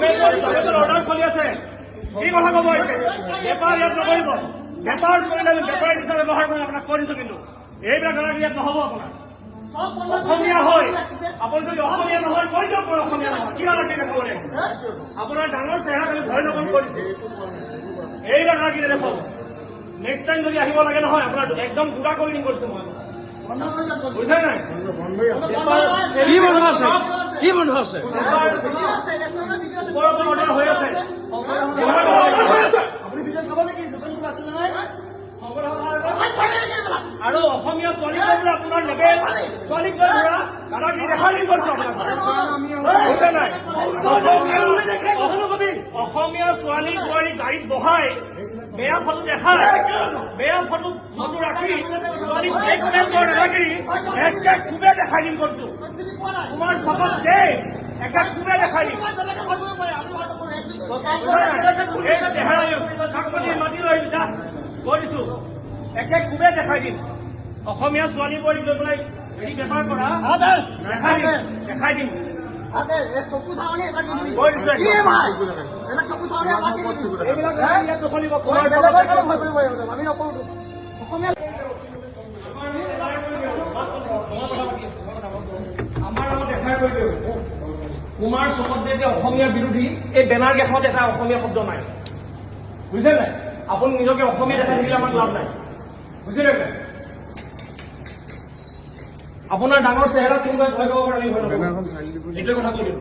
order চলি আছে কি কথা ক'ব বেপাৰ ইয়াত নকৰিব বেপাৰ কৰিলে বেপাৰী হিচাপে ব্যৱহাৰ কৰি আপোনাক কৈ দিছো কিন্তু এইবিলাক ধৰণৰ ইয়াত নহ'ব আপোনাৰ অসমীয়া হয় আপুনি যদি অসমীয়া নহয় কৈ দিয়ক মই অসমীয়া নহয় কি নালাগে দেখাব লাগিব আপোনাৰ ডাঙৰ চেহেৰা খালি ভয় নকল কৰিছে এইবিলাক নালাগে দেখুৱাব নেক্সট টাইম যদি আহিব লাগে নহয় আপোনাৰ একদম গুড়া কৰি দিম কৰিছো মই বুজিছে নাই কি বন্ধ আছে কি বন্ধ আছে ওপৰৰ পৰা অৰ্ডাৰ হৈ আছে আপুনি ভিডিঅ' চাব নেকি দোকান খোলা আছিল নহয় আৰু অসমীয়া ছোৱালীক লৈ আপোনাৰ লেবেল ছোৱালীক লৈ ধৰা দাদাগিৰি দেখাই দিম কৰিছো আপোনাক বুজিছে নাই অসমীয়া ছোৱালী বোৱাৰী গাড়ীত বহাই বেয়া ফটো দেখাই বেয়া ফটো ৰাখি ছোৱালীক ব্লেকমেইল কৰা দাদাগিৰি একে খুবে দেখাই দিম কৰিছো তোমাৰ চকত দে একে খুবে দেখাই দিম মাতি লৈ যা কৰিছো একে খুবে দেখাই দিম অসমীয়া ছোৱালী বোৱাৰীক লৈ পেলাই হেৰি বেপাৰ কৰা দেখাই দিম কুমাৰ চকতে যে অসমীয়া বিৰোধী এই বেনাৰ কেইখনত এটা অসমীয়া শব্দ নাই বুজিছে নাই আপুনি নিজকে অসমীয়া দেখাই থাকিলে আমাক লাভ নাই বুজিলে নাই আপোনাৰ ডাঙৰ চেহেৰা কোনোবাই ভয় খাব পাৰে আমি ভয় নকৰোঁ এইটোৱে কথা কৈ দিম